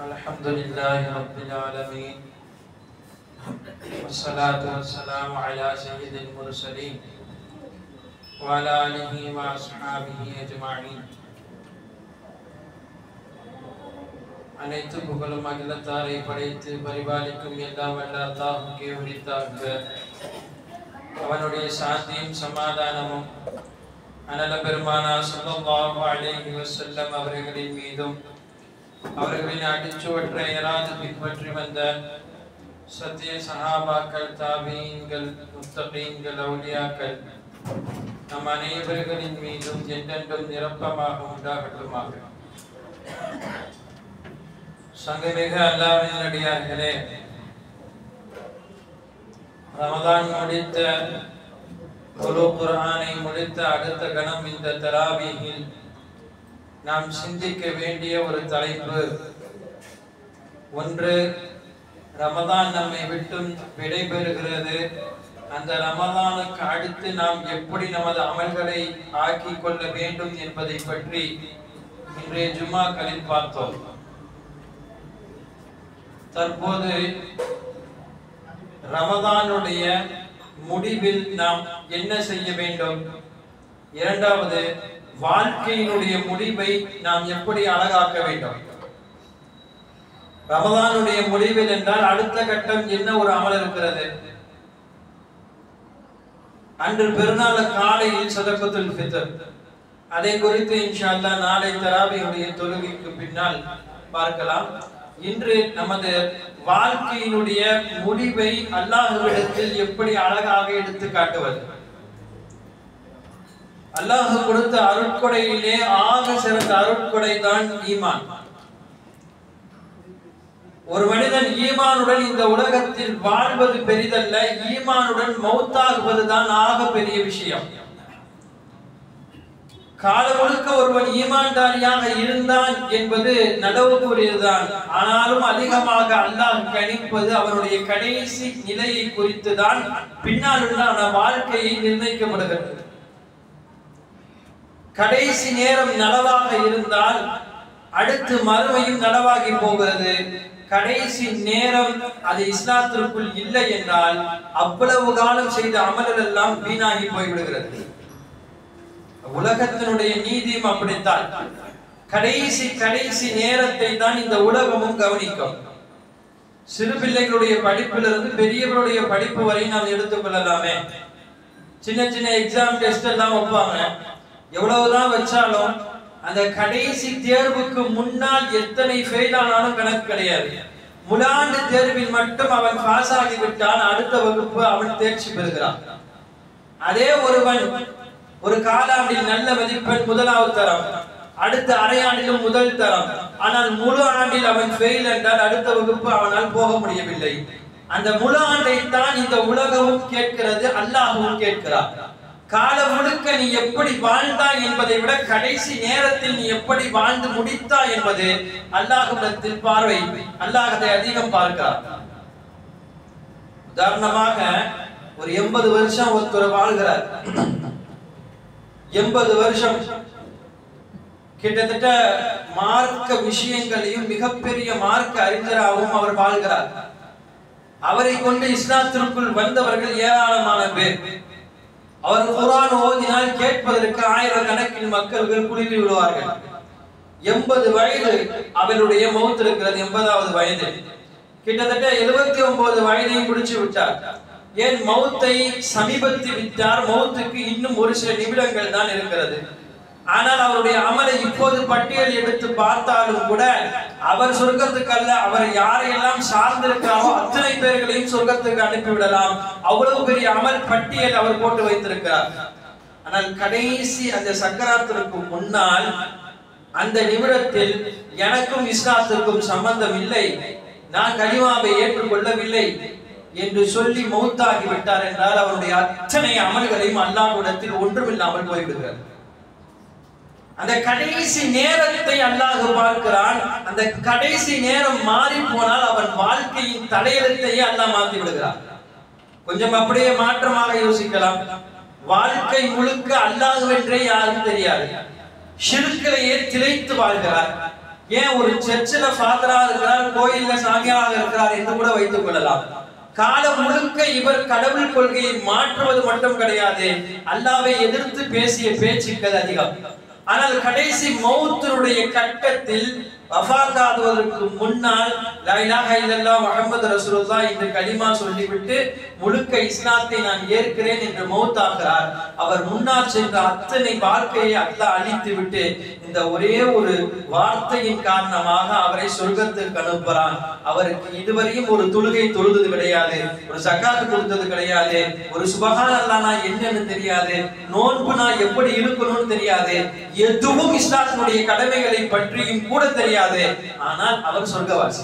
الحمد لله رب العالمين والصلاة والسلام على سيد المرسلين وعلى آله وأصحابه أجمعين. அனைத்து புகழும் அகிலத்தாரை படைத்து பரிபாலிக்கும் எல்லாம் வல்ல அல்லாஹ்வுக்கே உரித்தாக. அவனுடைய சாந்தியும் சமாதானமும் அனல பெருமானார் ஸல்லல்லாஹு அலைஹி வஸல்லம் அவர்களின் மீதும் அவர்களின் அடிச்சுவற்றை இராது பின்பற்றி வந்த சத்திய சஹாபாக்கள், தாபீன்கள், முத்தகீன்கள், அவுலியாக்கள் நம் அனைவர்களின் மீதும் என்றென்றும் நிரப்பமாக உண்டாகட்டுமாக. சங்கமிகு அல்லாஹ்வின் நல்லடியார்களே, ரமதான் முடித்த முழு குர்ஆனை முடித்த அடுத்த கணம் இந்த தராவீஹில் நாம் சிந்திக்க வேண்டிய ஒரு தலைப்பு. ஒன்று, ரமதான் நம்மை விட்டும் விடைபெறுகிறது. அந்த ரமதானுக்கு அடுத்து நாம் எப்படி நமது அமல்களை ஆக்கிக் கொள்ள வேண்டும் என்பதை பற்றி இன்றைய ஜும்மாக்களில் பார்த்தோம். தற்போது ரமதானுடைய முடிவில் நாம் என்ன செய்ய வேண்டும்? இரண்டாவது, வாழ்க்கையினுடைய முடிவை நாம் எப்படி அழகாக்க வேண்டும்? ரமதானுடைய முடிவில் என்றால் அடுத்த கட்டம் என்ன ஒரு அமல் இருக்கிறது? அன்று பெருநாள் காலையில் சதகத்துல் ஃபித்ர், அதை குறித்து இன்ஷா அல்லாஹ் நாளை தராவீஹுடைய தொழுகைக்கு பின்னால் பார்க்கலாம். இன்று நமது வாழ்க்கையினுடைய முடிவை அல்லாஹ்விடத்தில் எப்படி அழகாக எடுத்து காட்டுவது? அல்லாஹ் கொடுத்த அருட்கொடையிலே ஆக சிறந்த அருட்கொடை தான் ஈமான். ஒரு மனிதன் ஈமானுடன் இந்த உலகத்தில் வாழ்வது பெரிதல்ல, ஈமானுடன் மௌத்தாகுவதுதான் ஆக பெரிய விஷயம். காலம் முழுக்க ஒருவன் ஈமான்தாரியாக இருந்தான் என்பது நடவுக்குரியதுதான். ஆனாலும் அதிகமாக அல்லாஹ் கணிப்பது அவனுடைய கடைசி நிலையை குறித்துதான், பின்னால் உண்டான வாழ்க்கையை நிர்ணயிக்கப்படுகிறது. கடைசி நேரம் நலவாக இருந்தால் அடுத்து மறுமையும் நலவாகி போகிறது. கடைசி நேரம் அது இஸ்லாத்திற்குள் இல்லை என்றால் அவ்வளவு காலம் செய்த அமல்கள் எல்லாம் வீணாகி போய்விடுகிறது. உலகத்தினுடைய நீதியும் அப்படித்தான். கடைசி நேரத்தை தான் இந்த உலகமும் கவனிக்கும். சிறு பிள்ளைகளுடைய படிப்பிலிருந்து பெரியவருடைய படிப்பு வரை நாம் எடுத்துக்கொள்ளலாமே. சின்ன சின்ன எக்ஸாம் டெஸ்ட் எல்லாம் வைப்பாங்க. எவ்வளவுதான் வச்சாலும் அந்த கடைசி தேர்வுக்கு முன்னால் எத்தனை ஃபெயில் ஆனாலும் கணக்கு கிடையாது. முழாண்டு தேர்வில் மட்டும் அவன் பாஸ் ஆகிவிட்டான், அடுத்த வகுப்பு அவன் தேர்ச்சி பெறுகிறான். அதே ஒருவன் ஒரு காலாண்டில் நல்ல மதிப்பெண் முதலாவது தரம், அடுத்த அரையாண்டிலும் முதல் தரம், ஆனால் முழு ஆண்டில் அவன் ஃபெயில் என்றால் அடுத்த வகுப்பு அவனால் போக முடியவில்லை. அந்த முழு ஆண்டை தான் இந்த உலகமும் கேட்கிறது, அல்லாஹ்வும் கேட்கிறார். காலம் முழுக்க நீ எப்படி வாழ்ந்தாய் என்பதை விட கடைசி நேரத்தில் நீ எப்படி வாழ்ந்து முடித்தாய் என்பது அல்லாஹ்விடத்தில் பார்வை. அல்லாஹ் அதை அதிகம் பார்க்கிறார். உதாரணமாக ஒரு 80 வருஷம் ஒருத்தர் வாழ்கிறார். 80 வருஷம் கிட்டத்தட்ட மார்க்க விஷயங்களையும் மிகப்பெரிய மார்க்க அறிஞராகவும் அவர் வாழ்கிறார். அவரை கொண்டு இஸ்லாத்திற்குள் வந்தவர்கள் ஏராளமான பேர். அவர் குர்ஆன் ஓதினால் கேட்பதற்கு ஆயிரக்கணக்கில் மக்கள்கள் குழுமி விடுவார்கள். 80 வயது அவருடைய மௌத் இருக்கிறது. 80வது வயது கிட்டத்தட்ட 79 வயதையும் முடிச்சு விட்டார். ஏன் மௌத்தை சமீபத்து விட்டார்? மௌத்துக்கு இன்னும் ஒரு சில நிமிடங்கள் தான் இருக்கிறது. ஆனால் அவருடைய அமலை இப்போது பட்டியல் எடுத்து பார்த்தாலும் கூட அவர் சொர்க்கத்துக்கு அல்ல, அவர் யாரையெல்லாம் சார்ந்திருக்கிறாரோ அத்தனை பேர்களையும் சொர்க்கத்துக்கு அனுப்பிவிடலாம். அவ்வளவு பெரிய அமல் பட்டியல் அவர் போட்டு வைத்திருக்கிறார். ஆனால் கடைசி அந்த சக்கராத்திற்கு முன்னால் அந்த நிமிடத்தில் எனக்கும் இஸ்லாத்திற்கும் சம்பந்தம் இல்லை, நான் கலிமாவை ஏற்றுக்கொள்ளவில்லை என்று சொல்லி மௌத்தாகி விட்டார் என்றால் அவருடைய அத்தனை அமல்களையும் அல்லாஹ்விடத்தில் ஒன்றுமில்லாமல் போய்விடுகிறார். அந்த கடைசி நேரத்தை அல்லாஹ் பார்க்கிறான். அந்த கடைசி நேரம் மாறி போனால் அவன் வாழ்க்கையின் தலையெழுத்தையே அல்லாஹ் மாற்றி விடுகிறான். கொஞ்சம் அப்படியே மாற்றமாக யோசிக்கலாம். வாழ்க்கை முழுக்க அல்லாஹ்வென்றே யாரும் தெரியாது, ஷிர்க்கிலேயே திளைத்து வாழ்கிறார். ஏன் ஒரு சர்ச்சில் ஃபாதரா இருக்கிறார், கோயில்ல சாமியாராக இருக்கிறார் என்று கூட வைத்துக் கொள்ளலாம். காலம் முழுக்க இவர் கடவுள் கொள்கையை மாற்றுவது மட்டும் கிடையாது, அல்லாஹ்வை எதிர்த்து பேசிய பேச்சுக்கள் அதிகம். ஆனால் கடைசி மௌத்தினுடைய கட்டத்தில் வஃபாத்தாகுவதற்கு முன்னால் லா இலாஹ இல்லல்லாஹ் முஹம்மது ரசூலுல்லாஹ் என்று கலிமா சொல்லிவிட்டு முழுக்க இஸ்லாத்தை நான் ஏற்கிறேன் என்று மௌத்தாகிறார். அவர் முன்னால் சென்ற அத்தனை வாழ்க்கையை அல்லாஹ் அழித்து விட்டு இந்த ஒரே ஒரு வார்த்தையின் காரணமாக அவரை சொர்க்கத்துக்கு அனுப்புகிறான். அவருக்கு இதுவரையும் ஒரு தொழுகை தொழுது கிடையாது, ஒரு ஜகாத் கொடுத்தது கிடையாது, ஒரு சுபஹான் அல்லாஹ்னா என்னன்னு தெரியாது, நோன்புனா எப்படி இருக்கணும்னு தெரியாது, எதுவும் இஸ்லாத்தினுடைய கடமைகளை பற்றியும் கூட தெரியாது. ஆனால் அவர் சொர்க்கவாசி.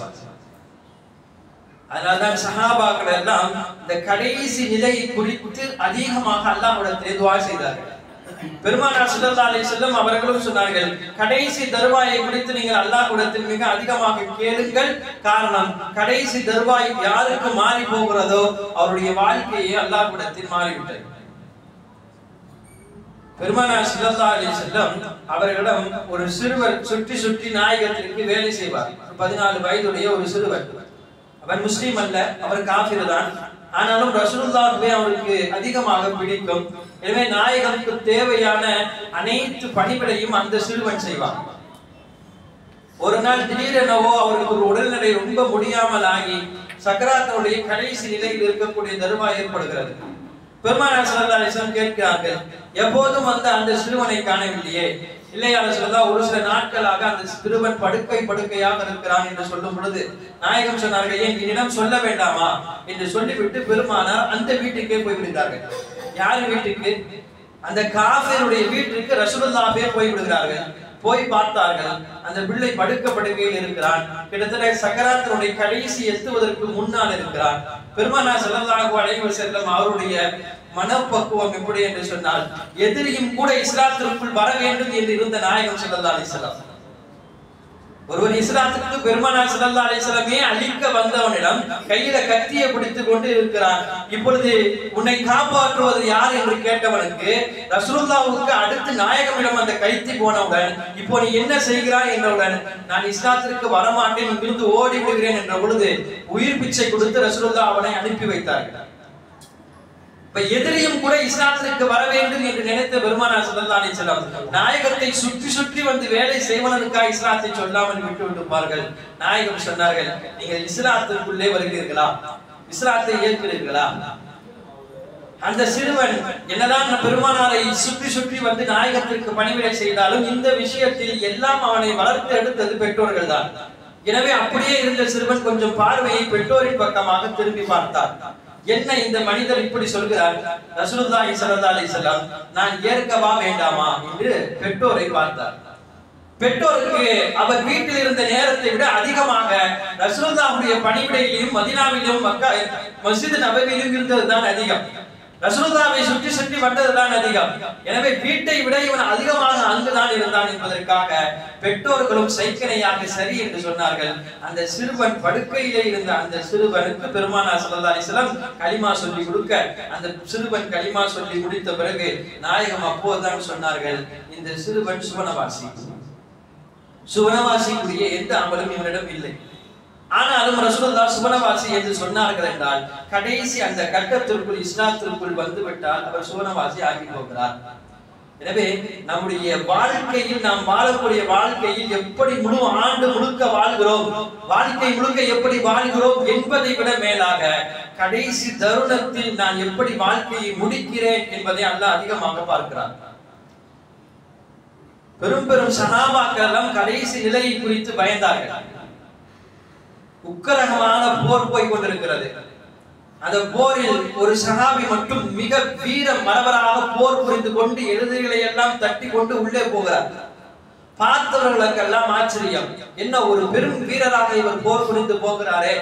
அதனால்தான் சஹாபாக்கள் எல்லாம் இந்த கடைசி நிலையை குறித்து அதிகமாக அல்லாஹ்விடத்திலே துஆ செய்தார்கள். பெருமானார் ஸல்லல்லாஹு அலைஹி வஸல்லம் அவர்களும் சொன்னார்கள், கடைசி தர்வாயை குறித்து நீங்கள் அல்லாஹ்விடத்தில் மிக அதிகமாக கேளுங்கள். காரணம், கடைசி தர்வாய் யாருக்கு மாறி போகிறதோ அவருடைய வாழ்க்கையை அல்லாஹ்விடத்தில் மாறிவிட்டது. பெருமானார் ஸல்லல்லாஹு அலைஹி வஸல்லம் அவர்களிடம் ஒரு சிறுவர் சுற்றி சுற்றி நாயகத்திற்கு வேலை செய்வார். 14 வயதுடைய ஒரு சிறுவர். அவன் முஸ்லிம் அல்ல, அவர் காஃபிர் தான். ஆனாலும் ரசூலுல்லாஹ்வை அவருக்கு அதிகமாக பிடிக்கும். எனவே நாயகனுக்கு தேவையான அனைத்து பணிகளையும் அந்த சிறுவன் செய்வான். ஒரு நாள் திடீரெனவோ அவருக்கு ஒரு உடல்நிலை ரொம்ப முடியாமல் ஆகி சக்கராத்தினுடைய கடைசி நிலையில் இருக்கக்கூடிய தருவாய் ஏற்படுகிறது. பெருமானார் ஸல்லல்லாஹு அலைஹி வஸல்லம் கேட்கிறார்கள், எப்போதும் அந்த சிறுவனை காணவில்லையே? இல்லையா ரசூலுல்லாஹ், ஒரு சில நாட்களாக அந்த சிறுவன் படுக்கையாக இருக்கிறான் என்று சொல்லும் பொழுது நாயகம் சொன்னார்கள், ஏன் என்னிடம் சொல்ல வேண்டாமா என்று சொல்லிவிட்டு பெருமானார் அந்த வீட்டுக்கே போய்விடுகிறார்கள். யார் வீட்டுக்கு? அந்த காஃபிருடைய வீட்டுக்கு ரசூலுல்லாஹ்வே போய்விடுகிறார்கள். போய் பார்த்தார்கள், அந்த பிள்ளை படுக்கையில் இருக்கிறான். கிட்டத்தட்ட சக்கராத்தினுடைய கடைசி எத்துவதற்கு முன்னால் இருக்கிறான். பெருமானார் ஸல்லல்லாஹு அலைஹி வஸல்லம் அவருடைய மனப்பக்குவம் எப்படி என்று சொன்னால், எதிரியும் கூட இஸ்லாத்திற்குள் வர வேண்டும் என்று இருந்த நாயகம் ஸல்லல்லாஹு அலைஹி வஸல்லம். ஒருவர் இஸ்லாத்துக்கு பெருமானார் ஸல்லல்லாஹு அலைஹி வஸல்லமே அழிக்க வந்தவனிடம் கையில கத்தியை பிடித்துக் கொண்டு இருக்கிறான். இப்பொழுது உன்னை காப்பாற்றுவது யார் என்று கேட்டவனுக்கு ரசூலுல்லாஹ்வுக்கு அடுத்து நாயகமிடம் அந்த கைத்தி போனவுடன், இப்போ நீ என்ன செய்கிறாய் என்றவுடன், நான் இஸ்லாத்திற்கு வரமாட்டேன், இங்கிருந்து ஓடி விடுகிறேன் என்ற பொழுது உயிர் பிச்சை கொடுத்து ரசூலுல்லாஹ் அவனை அனுப்பி வைத்தார்கள். இப்ப எதிரியும் கூட இஸ்லாத்திற்கு வர வேண்டும் என்று நினைத்த பெருமானார் ஸல்லல்லாஹு அலைஹி வஸல்லம் நாயகத்தை சுற்றி சுற்றி வந்து வேலை செய்வதற்காக இஸ்லாத்தை சொல்லாமல் விட்டு விட்டுப்பார்கள். நாயகம் சொன்னார்கள், நீங்கள் இஸ்லாத்திற்குள்ளே வருகிறீர்களா? இஸ்லாத்தை ஏற்கிறீர்களா? அந்த சிறுவன் என்னதான் பெருமானாரை சுற்றி சுற்றி வந்து நாயகத்திற்கு பணிவிடை செய்தாலும் இந்த விஷயத்தில் எல்லாம் அவனை வளர்த்து எடுத்தது பெற்றோர்கள் தான். எனவே அப்படியே இருந்த சிறுவன் கொஞ்சம் பார்வையை பெற்றோரின் பக்கமாக திரும்பி பார்த்தார். என்ன இந்த மனிதர் இப்படி சொல்கிறார்? ரசூலுல்லாஹி ஸல்லல்லாஹு அலைஹி வஸல்லம் நான் ஏற்கவா வேண்டாமா என்று பெற்றோரை பார்த்தார். பெற்றோருக்கு அவர் வீட்டில் இருந்த நேரத்தை விட அதிகமாக ரசூலுல்லாஹ்வுடைய பணிவிடையிலும் மதீனாவிலும் மஸ்ஜித் நபவியிலும் இருந்ததுதான் அதிகம். ரசூலுல்லாஹ்வை சுற்றி சுற்றி வந்ததுதான் அதிகம். எனவே வீட்டை விட இவன் அதிகமாக அங்குதான் இருந்தான் என்பதற்காக பெற்றோர்களும் சைக்கனையாக சரி என்று சொன்னார்கள். அந்த சிறுவன் படுக்கையிலே இருந்த அந்த சிறுவனுக்கு பெருமானார் ஸல்லல்லாஹு அலைஹி வஸல்லம் கலிமா சொல்லி கொடுக்க, அந்த சிறுவன் கலிமா சொல்லி முடித்த பிறகு நாயகம் அப்போதுதான் சொன்னார்கள், இந்த சிறுவன் சுவனவாசி. சுவனவாசிக்குரிய எந்த அமலும் இவனிடம் இல்லை. ஆனாலும் ரசூலுல்லாஹ் சுவனவாசி என்று சொன்னார்கள் என்றால் கடைசி அந்த கட்டத்திற்குள் இஸ்லாத்திற்குள் வந்துவிட்டால் அவர் சுவனவாசி ஆகி போகிறார். எனவே நம்முடைய வாழ்க்கையில், நாம் வாழக்கூடிய வாழ்க்கையில் எப்படி முழு ஆண்டு முழுக்க வாழ்கிறோம், வாழ்க்கை முழுக்க எப்படி வாழ்கிறோம் என்பதை விட மேலாக கடைசி தருணத்தில் நான் எப்படி வாழ்க்கையை முடிக்கிறேன் என்பதை அல்லாஹ் அதிகமாக பார்க்கிறார். பெரும் பெரும் சஹாபாக்கள் எல்லாம் கடைசி நிலையை குறித்து பயந்தார்கள். உக்கரகமான போர் போய் கொண்டிருக்கிறது. அந்த போரில் ஒரு சஹாபி மட்டும் மிக வீர மறவராக போர் புரிந்து கொண்டு எதிரிகளை எல்லாம் தட்டி கொண்டு உள்ளே போகிறார். பார்த்தவர்களுக்கெல்லாம் ஆச்சரியம், என்ன ஒரு பெரும் வீரராக இவர் போர் புரிந்து போகிறாரே,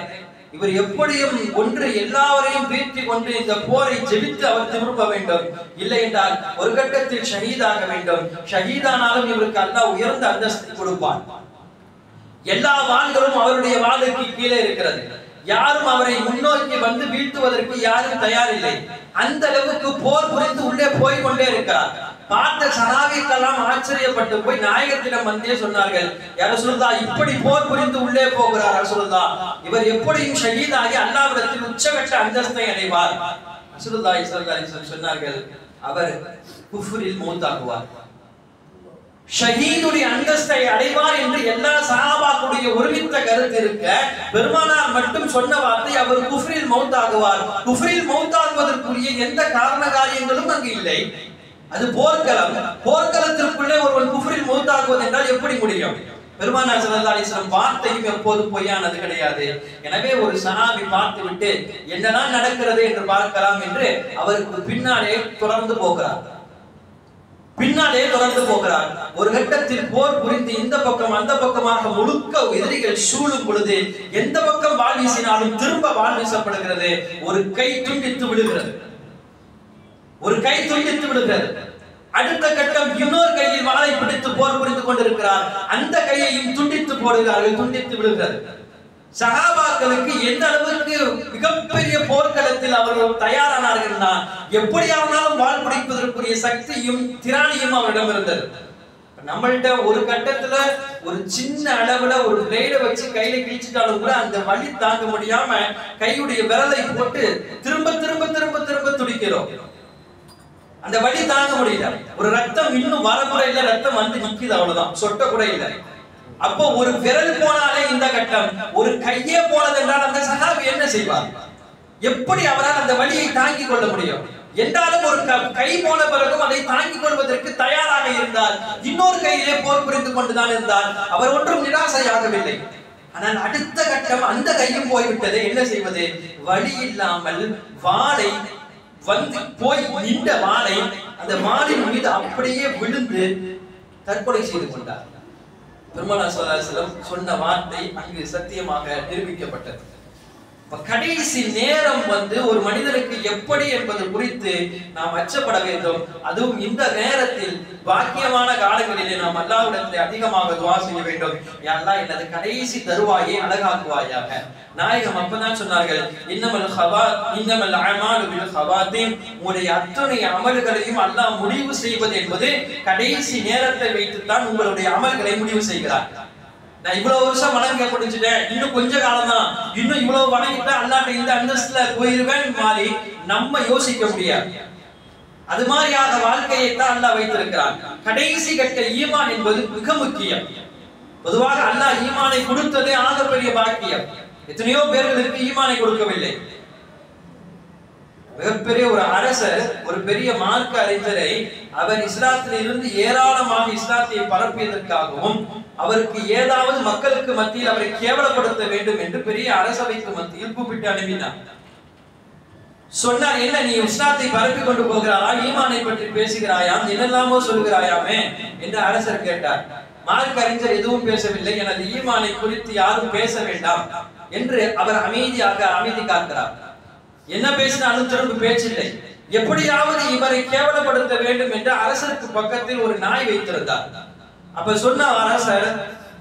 இவர் எப்படியும் ஒன்று எல்லாவரையும் வீழ்த்தி கொண்டு இந்த போரை ஜெயித்து அவர் திரும்ப வேண்டும், இல்லை என்றால் ஒரு கட்டத்தில் ஷஹீதாக வேண்டும். ஷஹீதானாலும் இவருக்கு அல்லாஹ் உயர்ந்த அந்தஸ்தை கொடுப்பான். எல்லா வாள்களும் அவருடைய வாளுக்கு கீழே இருக்கிறது. யாரும் அவரை முன்னோக்கி வந்து வீழ்த்துவதற்கு யாரும் தயாரில்லை. அந்த அளவுக்கு போர் புரிந்து உள்ளே போய் கொண்டே இருக்கிறார். பார்த்த சஹாபிக்கெல்லாம் ஆச்சரியப்பட்டு போய் நாயகத்திடம் வந்தே சொன்னார்கள், யா ரசூலுல்லாஹ், இப்படி போர் புரிந்து உள்ளே போகிறார் ரசூலுல்லாஹ், இவர் எப்படியும் ஷஹீதாகி அல்லாஹ்விடத்தில் உச்சகட்ட அந்தஸ்தை அடைவார். ரசூலுல்லாஹி ஸல்லல்லாஹு அலைஹி வஸல்லம் சொன்னார்கள், அவர் குஃப்ரில் மௌத்தாகுவார். ஷஹீதுடைய அந்தஸ்தை அடைவார் என்று எல்லா சஹாபாக்களுடைய ஒருமித்த கருத்து இருக்க, பெருமானார் மட்டும் சொன்ன வார்த்தை அவர் குஃப்ரில் மௌத்தாகுவார். குஃப்ரில் மௌத்தாகுவதற்குரிய எந்த காரண காரியங்களும் அங்கு இல்லை. அது போர்க்களம். போர்க்களத்திற்குள்ளே ஒருவன் குஃப்ரில் மௌத்தாகுவது என்றால் எப்படி முடியும்? பெருமானார் ஸல்லல்லாஹு அலைஹி வஸல்லம் வார்த்தையும் எப்போதும் பொய்யானது கிடையாது. எனவே ஒரு சஹாபி பார்த்து விட்டு என்னதான் நடக்கிறது என்று பார்க்கலாம் என்று அவருக்கு பின்னாலே தொடர்ந்து போகிறார். ஒரு கட்டத்தில் போர் புரிந்து இந்த பக்கம் அந்த பக்கமாக முழுக்க எதிரிகள் சூழும் பொழுது எந்த பக்கம் வாள் வீசினாலும் திரும்ப வாள் வீசப்படுகிறது. ஒரு கை துண்டித்து விடுகிறது. அடுத்த கட்டம் இன்னொரு கையில் வாளை பிடித்து போர் புரிந்து கொண்டிருக்கிறார். அந்த கையையும் துண்டித்து விடுகிறது. சஹாபாக்களுக்கு எந்த அளவுக்கு மிகப்பெரிய போர்க்களத்தில் அவர்கள் தயாரானார்கள்னா, எப்படியானாலும் வாள் பிடிப்பதற்குரிய சக்தியும் திராணியும் அவரிடம் இருந்தது. நம்மள்ட்ட ஒரு கட்டத்துல ஒரு சின்ன அளவுல ஒரு பிளேட வச்சு கையில கிழிச்சிட்டாலும் கூட அந்த வலி தாங்க முடியாம கையுடைய விரலை போட்டு திரும்ப திரும்ப திரும்ப திரும்ப துடிக்கிறோம். அந்த வலி தாங்க முடியல. ஒரு ரத்தம் இன்னும் வரக்கூட இல்ல, ரத்தம் வந்து நிக்குது, அவ்வளவுதான், சொட்ட கூட இல்லை. அப்போ ஒரு விரல் போனாலே இந்த கட்டம், ஒரு கையே போனது என்றால் அந்த சஹாபி என்ன செய்வார்? எப்படி அவரால் அந்த வலியை தாங்கிக் கொள்ள முடியும்? என்றாலும் ஒரு கை போன பிறகும் அதை தாங்கிக் கொள்வதற்கு தயாராக இருந்தார். இன்னொரு கையிலே போர் புரிந்து கொண்டுதான் இருந்தார். அவர் ஒன்றும் நிராசையாகவில்லை. ஆனால் அடுத்த கட்டம் அந்த கையும் போய்விட்டது. என்ன செய்வது? வழி இல்லாமல் வாளை வந்து போய் நின்ற வாளை அந்த வாளின் மீது அப்படியே விழுந்து தற்கொலை செய்து கொண்டார். பெருமானார் ஸல்லல்லாஹு அலைஹி வஸல்லம் சொன்ன வார்த்தை அங்கு சத்தியமாக நிரூபிக்கப்பட்டது. கடைசி நேரம் ஒரு மனிதனுக்கு எப்படி என்பது குறித்து நாம் அச்சப்பட வேண்டும். அதுவும் இந்த நேரத்தில் பாக்கியமான காலங்களிலே நாம் அல்லாஹ்விடத்தில் அதிகமாக துஆ செய்ய வேண்டும். யா அல்லாஹ், எனது கடைசி தருவாயை அழகாக்குவாயாக. நாயகம் அப்பதான் சொன்னார்கள், இன்னமல் அமாலு பில் ஹவாத்திம், உங்களுடைய அத்தனை அமல்களையும் அல்லாஹ் முடிவு செய்வது என்பது கடைசி நேரத்தை வைத்துத்தான் உங்களுடைய அமல்களை முடிவு செய்கிறார். நான் இவ்வளவு வருஷம் வணங்க படிச்சுட்டேன், இன்னும் கொஞ்ச காலம் தான், இன்னும் இவ்வளவு வணங்கிட்டா அல்லாஹ்ட்ட இந்த அந்தஸ்துல போயிருவேன் மாதிரி நம்ம யோசிக்க முடியாது. அது மாதிரியாக வாழ்க்கையை தான் அல்லாஹ் வைத்திருக்கிறான். கடைசி கட்ட ஈமான் என்பது மிக முக்கியம். பொதுவாக அல்லாஹ் ஈமானை கொடுத்ததே ஆகப்பெரிய பாக்கியம். எத்தனையோ பேர்களுக்கு ஈமானை கொடுக்கவில்லை. மிகப்பெரிய ஒரு அரசர், ஒரு பெரிய மார்க்க அறிஞரை, அவர் இஸ்லாத்தில் இருந்து ஏராளமாக இஸ்லாத்தை பரப்பியதற்காகவும் அவருக்கு ஏதாவது மக்களுக்கு மத்தியில் அவரை கேவலப்படுத்த வேண்டும் என்று பெரிய அரசவைக்கு மத்தியில் கூப்பிட்டு அனுப்பினார். சொன்னார், என்ன நீ இஸ்லாத்தை பரப்பி கொண்டு போகிறாயா, ஈமானை பற்றி பேசுகிறாயாம், என்னெல்லாமோ சொல்கிறாயாமே என்று அரசர் கேட்டார். மார்க்க அறிஞர் எதுவும் பேசவில்லை. எனது ஈமானை குறித்து யாரும் பேச வேண்டாம் என்று அவர் அமைதி காக்கிறார். என்ன பேசினாலும் திரும்ப பேச்சில்லை. எப்படியாவது இவரை கேவலப்படுத்த வேண்டும் என்று அரசருக்கு பக்கத்தில் ஒரு நாய் வைத்திருந்தார். அப்ப சொன்ன அரசர்,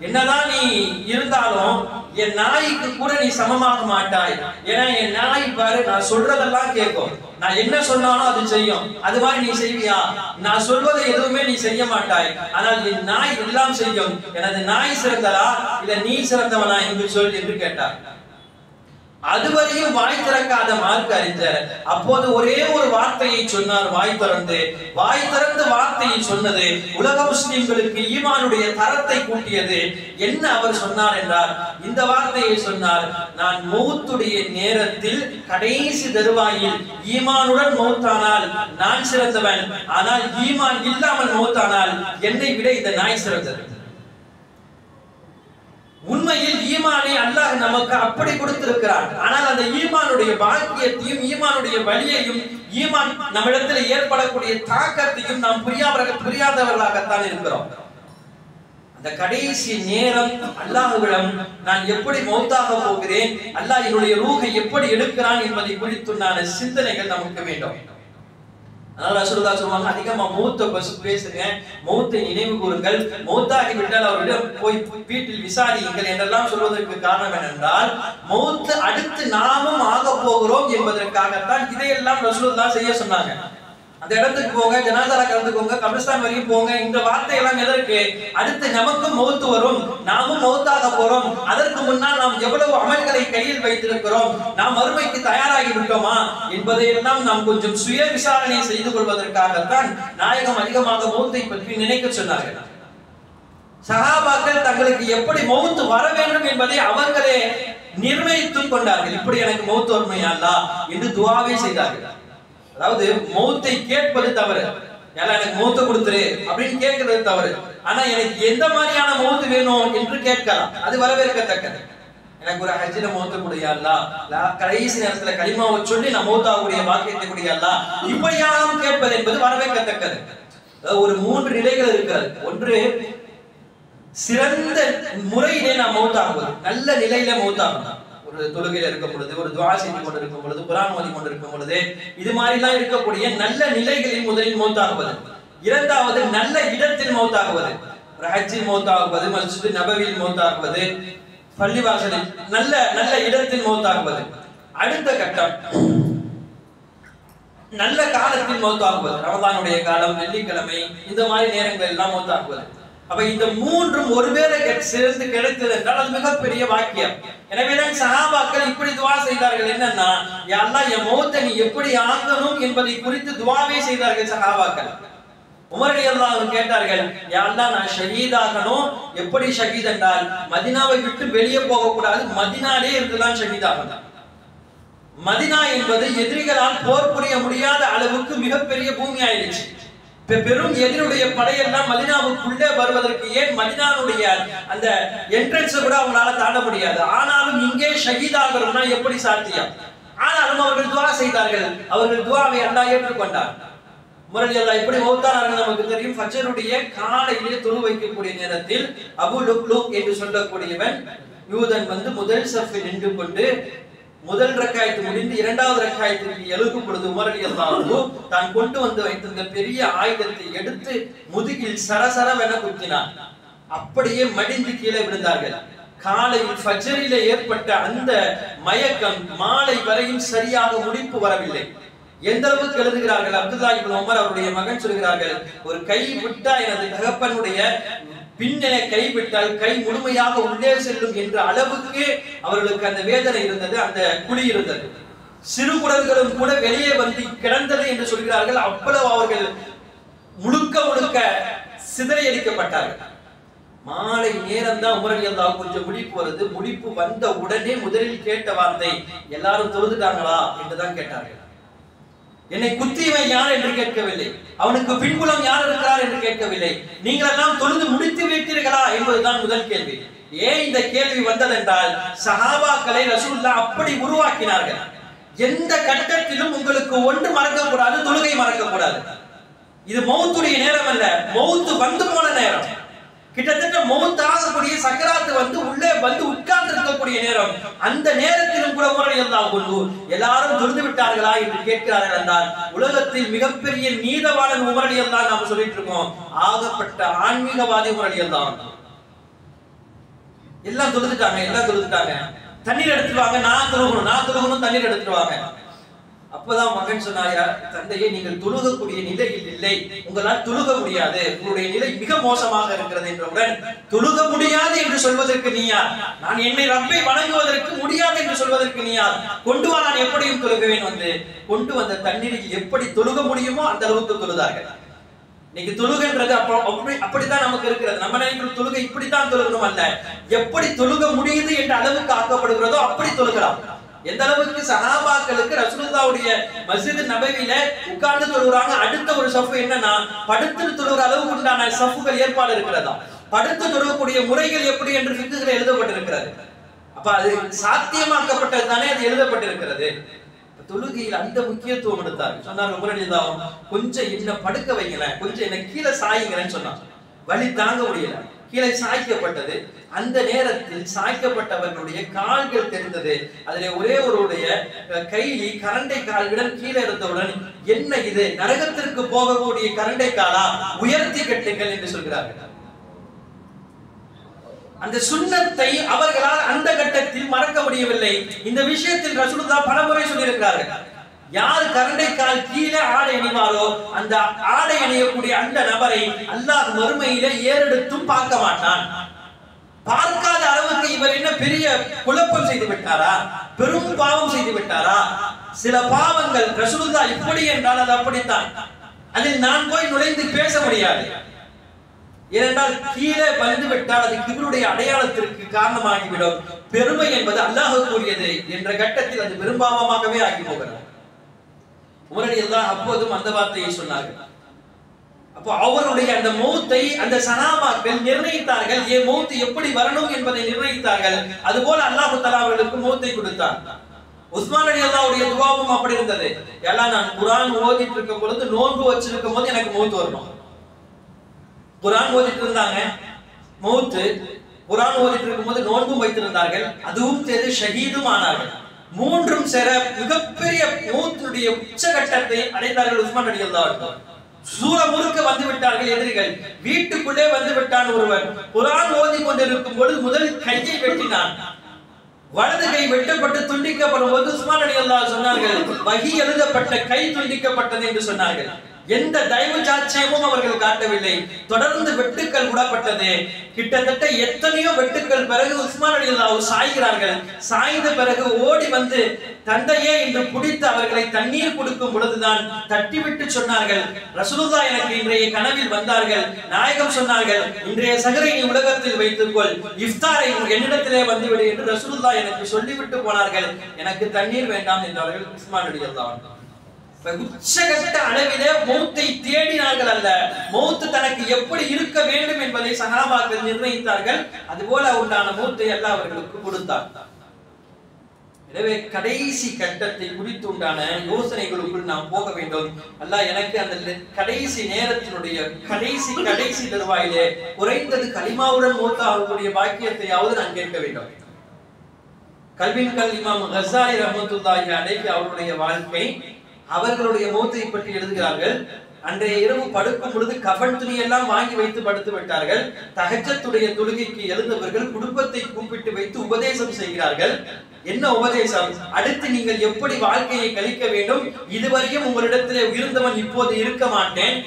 என்னதான் நீ இருந்தாலும் என் நாய்க்கு கூட நீ சமமாக மாட்டாய். ஏன்னா என் நாய் பாரு, நான் சொல்றதெல்லாம் கேட்கும், நான் என்ன சொன்னாலும் அது செய்யும். அது மாதிரி நீ செய்வியா? நான் சொல்வதை எதுவுமே நீ செய்ய மாட்டாய். ஆனால் என் நாய் எல்லாம் செய்யும். எனது நாய் சிறந்ததா இல்ல நீ சிறந்தவனா என்று சொல் என்று கேட்டார். அதுவரையும் வாய் திறக்காத மார்க்க அறிஞர் அப்போது ஒரே ஒரு வார்த்தையை சொன்னார். வாய் திறந்து வார்த்தையை சொன்னது உலக முஸ்லிம்களுக்கு ஈமானுடைய தரத்தை கூட்டியது. என்ன அவர் சொன்னார் என்றால், இந்த வார்த்தையை சொன்னார், நான் மௌத்துடைய நேரத்தில் கடைசி தருவாயில் ஈமானுடன் மௌத்தானால் நான் சிறந்தவன், ஆனால் ஈமான் இல்லாமல் மௌத்தானால் என்னை விட இந்த நாய் சிறந்தது. உண்மையில் ஈமானை அல்லாஹ் நமக்கு அப்படி கொடுத்திருக்கிறார். ஆனால் அந்த ஈமானுடைய பாக்கியத்தையும் ஈமானுடைய வலியையும் ஈமான் நம்மிடத்தில் ஏற்படக்கூடிய தாக்கத்தையும் நாம் புரியாதவர்களாகத்தான் இருக்கிறோம். அந்த கடைசி நேரம் அல்லாஹ்விடம் நான் எப்படி மௌத்தாக போகிறேன், அல்லாஹ் என்னுடைய ரூஹை எப்படி எடுக்கிறான் என்பதை குறித்துண்டான சிந்தனைகள் நமக்கு வேண்டும். அதனால ரசூலுல்லாஹ் சொல்வாங்க, அதிகமா மௌத்தை பேசுங்க, மௌத்தை நினைவு கூறுங்கள், மௌத்தாகி விட்டால் அவரிடம் போய் வீட்டில் விசாரியுங்கள் என்றெல்லாம் சொல்வதற்கு காரணம் என்னென்றால், மௌத்து அடுத்து நாமும் ஆக போகிறோம் என்பதற்காகத்தான் இதையெல்லாம் ரசூலுல்லாஹ் செய்ய சொன்னாங்க. அந்த இடத்துக்கு போங்க, ஜனாதால கலந்துக்கோங்க, கபிரஸ்தான் வரைக்கும் போங்க. இந்த வார்த்தை எல்லாம் எதற்கு? அடுத்து நமக்கும் மௌத்து வரும், நாமும் மௌத்தாக போறோம், அதற்கு முன்னால் நாம் எவ்வளவு அமல்களை கையில் வைத்திருக்கிறோம், நாம் மறுமைக்கு தயாராகி விட்டோமா என்பதையெல்லாம் நாம் கொஞ்சம் சுய விசாரணை செய்து கொள்வதற்காகத்தான் நாயகம் அதிகமாக மௌத்தை பற்றி நினைக்க சொன்னார்கள். சஹாபாக்கள் தங்களுக்கு எப்படி மௌத்து வர வேண்டும் என்பதை அவர்களே நிர்ணயித்துக் கொண்டார்கள். இப்படி எனக்கு மௌத்து வறுமை அல்லாஹ் என்று துஆவே செய்தார்கள். அதாவது மௌத்தை கேட்பது தவறு, எனக்கு மௌத்தை கொடுத்துரு அப்படின்னு கேட்கிறது தவறு. ஆனா எனக்கு எந்த மாதிரியான மௌத்து வேணும் என்று கேட்கலாம், அது வரவேற்கத்தக்கது. எனக்கு ஒரு ஹஜ்ஜில மௌத்து கொடுயா அல்லாஹ், கடைசி நேரத்துல கலிமாவை சொல்லி நான் மௌத்தாகக்கூடிய பாக்கியத்தை கொடுயா அல்லாஹ், இப்படியாக கேட்பது என்பது வரவேற்கத்தக்கது. ஒரு 3 நிலைகள் இருக்கிறது. ஒன்று, சிறந்த முறையிலே நாம் மௌத்தாகுவது, நல்ல நிலையில மௌத்தாகணும். ஒரு தொழுகையில இருக்கும் பொழுது, ஒரு துஆ செய்து கொண்டிருக்கும் பொழுது, குர்ஆன் ஓதி கொண்டிருக்கும் பொழுது, இது மாதிரிலாம் இருக்கக்கூடிய நல்ல நிலைகளில் முதலில் மௌத்தாகுவது. இரண்டாவது, நல்ல இடத்தில் மௌத்தாகுவது, ஒரு ஹஜ்ஜில் மௌத்தாகுவது, மஸ்ஜித் நபவியில் மௌத்தாகுவது, பள்ளிவாசலில் நல்ல நல்ல இடத்தில் மௌத்தாகுவது. அடுத்த கட்டம், நல்ல காலத்தில் மௌத்தாகுவது, ரமதானுடைய காலம், வெள்ளிக்கிழமை, இந்த மாதிரி நேரங்கள் எல்லாம் மௌத்தாகுவது. அப்ப இந்த மூன்றும் ஒருவேளை சேர்ந்து கிடைத்தது என்றால் அது மிகப்பெரிய வாக்கியம். எனவேதான் சஹாபாக்கள் இப்படி துஆ செய்தார்கள். என்னன்னா, யா அல்லாஹ் என் மௌத்தை நீ எப்படி ஆக்கணும் என்பதை குறித்து துஆவே செய்தார்கள் சஹாபாக்கள். உமர் ரலியல்லாஹு அன்ஹு கேட்டார்கள், யா அல்லாஹ் நான் ஷஹீதாகணும். எப்படி ஷஹீத் என்றால், மதீனாவை விட்டு வெளியே போக கூடாது, மதீனாலே இருந்துதான் ஷஹீதாகணும். மதீனா என்பது எதிரிகளால் போர் புரிய முடியாத அளவுக்கு மிகப்பெரிய பூமி ஆயிடுச்சு. பெரும் எதிரியுடைய படையெல்லாம் மதீனாவுக்குள்ளே வருவதற்கு, ஏன் மதீனாவுடைய அந்த என்ட்ரன்ஸ் கூட அவங்களால தாண்ட முடியாது. ஆனாலும் இங்கே ஷஹீதாகணும்னா எப்படி சாத்தியம்? ஆனாலும் அவர்கள் துஆ செய்தார்கள். அவர்கள் துஆவை அல்லாஹ் ஏற்றுக்கொண்டார். உமர் ரலியல்லாஹு எப்படி மௌத்தானார்கள் நமக்கு தெரியும். ஃபஜ்ருடைய காலையிலே தொழு வைக்கக்கூடிய நேரத்தில் அபூ லுக்லுக் என்று சொல்லக்கூடியவன் யூதன் வந்து முதல் சஃபில் நின்று கொண்டு முதல் ரக்காயத்து முடிந்து இரண்டாவது ரக்காயத்துக்கு எழுகும் பொழுது உமர் ரலியல்லாஹு அன்ஹு தான் கொண்டு வந்து வைத்திருந்த பெரிய ஆயுதத்தை எடுத்து முதுகில் சரசரவென குத்தினார். அப்படியே மடிந்து கீழே விழுந்தார்கள். காலையில் ஃபஜ்ரிலே ஏற்பட்ட அந்த மயக்கம் மாலை வரையும் சரியாக முடிப்பு வரவில்லை. எந்த அளவுக்கு எழுதுகிறார்கள், அப்துல்லாஹ் இப்னு உமர் அவருடைய மகன் சொல்கிறார்கள், ஒரு கை விட்டா எனது தகப்பனுடைய பின்னே கைவிட்டால் கை முழுமையாக உள்ளே செல்லும் என்ற அளவுக்கு அவர்களுக்கு அந்த வேதனை இருந்தது, அந்த குழி இருந்தது. சிறு குடல்களும் கூட வெளியே வந்து கிடந்தது என்று சொல்கிறார்கள். அவ்வளவு அவர்கள் முழுக்க முழுக்க சிதறையடிக்கப்பட்டார்கள். மாலை நேரம் தான் உமர் ரலியல்லாஹு கொஞ்சம் முடிப்பு வருது. முடிப்பு வந்த உடனே முதலில் கேட்ட வார்த்தை, எல்லாரும் தொழுதுட்டாங்களா என்றுதான் கேட்டார்கள். என்னை குத்தியவன் யார் என்று கேட்கவில்லை, அவனுக்கு பின்புலம் யார் இருக்கிறார் என்று கேட்கவில்லை, நீங்கள் எல்லாம் தொழுது முடித்து விட்டீர்களா என்பதுதான் முதல் கேள்வி. ஏன் இந்த கேள்வி வந்ததென்றால், சஹாபாக்களை ரசூலுல்லாஹ் அப்படி உருவாக்கினார்கள். எந்த கட்டத்திலும் உங்களுக்கு ஒன்று மறக்கக்கூடாது, தொழுகை மறக்கக்கூடாது. இது மௌத்துடைய நேரம் அல்ல, மௌத்து வந்து போன நேரம். கிட்டத்தட்ட மௌத்தாகக்கூடிய சக்கராத்து வந்து உள்ளே வந்து உட்கார்ந்து இருக்கக்கூடிய நேரம். அந்த நேரத்திலும் கூட உமர் ரலியல்லாஹு அன்ஹு எல்லாரும் தொழுது விட்டார்களா என்று கேட்கிறார்கள் என்றால், உலகத்தில் மிகப்பெரிய நீதவாளன் உமர் ரலியல்லாஹு அன்ஹு நாம சொல்லிட்டு இருக்கோம். ஆகப்பட்ட ஆன்மீகவாதி உமர் ரலியல்லாஹு அன்ஹு. எல்லாம் தொழுதுட்டாங்க. தண்ணீர் எடுத்துட்டு வாங்க, நான் தொழுகணும், தண்ணீர் எடுத்துட்டு வாங்க. அப்பதான் மகன் சொன்னாயா, தந்தையே நீங்கள் தொழுகக்கூடிய நிலையில் இல்லை, உங்களால் தொழுக முடியாது, உங்களுடைய நிலை மிக மோசமாக இருக்கிறது என்றவுடன், தொழுக முடியாது என்று சொல்வதற்கு நீ யார்? நான் என்னை ரப்பை வணங்குவதற்கு முடியாது என்று சொல்வதற்கு நீ யார்? கொண்டு வா, நான் எப்படியும் தொழுகுவேன். வந்து கொண்டு வந்த தண்ணீரில் எப்படி தொழுக முடியுமோ அந்த அளவுக்கு தொழுதார்கள். இன்னைக்கு தொழுகைன்றது அப்படித்தான் நமக்கு இருக்கிறது. நம்ம நினைக்கிற தொழுகை இப்படித்தான் தொழுகணும் அல்ல, எப்படி தொழுக முடியுது என்ற அளவுக்கு ஆக்கப்படுகிறதோ அப்படி தொழுகலாம். எந்த அளவுக்கு சஹாபாக்களுக்கு ரசூலுல்லாஹ்வுடைய மஸ்ஜித் நபவியில உட்கார்ந்து தொழுறாங்க. அடுத்த ஒரு சஃப் என்னன்னா, படுத்து தொழுற அளவுக்கு உண்டான சஃப்கள் ஏற்பாடு இருக்கிறதா, படுத்து தொழக்கூடிய முறைகள் எப்படி என்று ஃபிக்ஹ்ல எழுதப்பட்டிருக்கிறது. அப்ப அது சாத்தியமாக்கப்பட்டது தானே, அது எழுதப்பட்டிருக்கிறது. தொழுகையில் அந்த முக்கியத்துவம் எடுத்தார். சொன்னார் உமர் ரலியல்லாஹு அன்ஹு, கொஞ்சம் என்ன படுக்க வைங்களேன், கொஞ்சம் என்ன கீழே சாயுங்களேன்னு சொன்னாங்க. வலி தாங்க முடியல, கீழே சாய்க்கப்பட்டது. அந்த நேரத்தில் சாய்க்கப்பட்டவர்களுடைய கால்கள் தெரிந்தது. அதிலே ஒரே ஒருடைய கைலி கரண்டை கால்களுடன் கீழே இருந்தவுடன், என்ன இது, நரகத்திற்கு போகக்கூடிய கரண்டை காலா, உயர்த்தி கட்டுங்கள் என்று சொல்கிறார்கள். அந்த சுன்னத்தை அவர்களால் அந்த கட்டத்தில் மறக்க முடியவில்லை. இந்த விஷயத்தில் ரசூலுல்லாஹ் பலமுறை சொல்லியிருக்கிறார்கள். யார் கரண்டைக்கால் கீழே ஆடை அணிவாரோ அந்த ஆடை அணியக்கூடிய அந்த நபரை அல்லாஹ் மறுமையிலே ஏறெடுத்தும் பார்க்க மாட்டான். பார்க்காத அளவுக்கு இவர் என்ன பெரிய குழப்பம் செய்து விட்டாரா, பெரும் பாவம் செய்து விட்டாரா? சில பாவங்கள் ரசூலுல்லாஹ் இப்படி என்றால் அது அப்படித்தான், அதில் நான் போய் நுழைந்து பேச முடியாது. ஏனென்றால் கீழே வந்து விட்டால் அது கிபருடைய அடையாளத்திற்கு காரணமாகிவிடும். பெருமை என்பது அல்லாஹ்வுக்குரியது என்ற கட்டத்தில் அது பெரும்பாவமாகவே ஆகி போகிறது. உமர் ரலியல்லாஹு அப்போதும் அந்த வார்த்தையை சொன்னார்கள். அப்போ அவருடைய அந்த மௌத்தை அந்த சஹாபாக்கள் நிர்ணயித்தார்கள். மௌத் எப்படி வரணும் என்பதை நிர்ணயித்தார்கள். அதுபோல அல்லாஹ் தஆலா அவர்களுக்கு மௌத்தை கொடுத்தார். உஸ்மான் ரலியல்லாஹுடைய துஆவும் அப்படி இருந்தது. எல்லாம் நான் குர்ஆன் ஓதிட்டு இருக்கும் பொழுது, நோன்பு வச்சிருக்கும் போது எனக்கு மௌத் வரணும். குர்ஆன் ஓதிட்டு இருந்தாங்க, மௌத். குர்ஆன் ஓதிட்டு இருக்கும்போது நோன்பும் வைத்திருந்தார்கள், அதுவும் செய்து ஷஹீதும் ஆனார்கள். மூன்றும் சேர மிகப்பெரிய மௌத்துடைய உச்சகட்டத்தை அடைந்தார்கள் உஸ்மான் ரலியல்லாஹு. சூர முறுக்க வந்து விட்டார்கள் எதிரிகள். வீட்டுக்குள்ளே வந்து விட்டான் ஒருவன். குர்ஆன் ஓதி கொண்டிருக்கும் பொழுது முதல் கையை வெட்டினான். வலது கை வெட்டப்பட்டு துண்டிக்கப்படும் போது உஸ்மான் ரலியல்லாஹு சொன்னார்கள், வஹி எழுதப்பட்ட கை துண்டிக்கப்பட்டது என்று சொன்னார்கள். எந்த தயவு சாட்சியமும் அவர்கள் காட்டவில்லை. தொடர்ந்து வெட்டுக்கள் விடப்பட்டது. கிட்டத்தட்ட எத்தனையோ வெட்டுக்கள் பிறகு உஸ்மான் ரலியல்லாஹு சாய்கிறார்கள். சாய்ந்த பிறகு ஓடி வந்து தந்தையே என்று பிடித்து அவர்களை தண்ணீர் கொடுக்கும் பொழுதுதான் தட்டிவிட்டு சொன்னார்கள், ரசூலுல்லாஹ் எனக்கு இன்றைய கனவில் வந்தார்கள். நாயகம் சொன்னார்கள், இன்றைய சஹரை நீ உலகத்தில் வைத்துக்கொள், இஃப்தாரை என்னிடத்திலே வந்துவிடு என்று ரசூலுல்லாஹ் எனக்கு சொல்லிவிட்டு போனார்கள். எனக்கு தண்ணீர் வேண்டாம் என்றார்கள் உஸ்மான் ரலியல்லாஹு. உச்சகட்ட அளவிலே மௌத்தை தேடினார்கள் அல்ல, மௌத் தனக்கு எப்படி இருக்க வேண்டும் என்பதை சஹாபாக்கள் நிர்ணயித்தார்கள். அதுபோல உண்டான மௌத்தை அல்லாஹ் அவர்களுக்கு கொடுத்தார். எனவே கடைசி கட்டத்தை குறித்து உண்டான யோசனைகளுக்குள் நாம் போக வேண்டும். அல்லாஹ் எனக்கு அந்த கடைசி நேரத்தினுடைய கடைசி தருவாயிலே குறைந்தது கலிமாவுடன் மௌத்தாகக்கூடிய பாக்கியத்தையாவது நான் கேட்க வேண்டும். கல்வின்கல் இமாம் கஸாலி ரஹ்மத்துல்லாஹி அலைஹி அவருடைய வாழ்க்கை, அவர்களுடைய மௌத்தை பற்றி எழுதுகிறார்கள். அன்றைய இரவு படுக்கும் பொழுது கஃன் துணி எல்லாம் வாங்கி வைத்து படுத்து விட்டார்கள். தஹஜ்ஜுடைய தொழுகைக்கு எழுந்தவர்கள் குடும்பத்தை கூப்பிட்டு வைத்து உபதேசம் செய்கிறார்கள். என்ன உபதேசம்? அடுத்து நீங்கள் எப்படி வாழ்க்கையை கழிக்க வேண்டும், இதுவரையும் உங்களிடத்திலே உயர்ந்தவன் இப்போது இருக்க மாட்டேன்.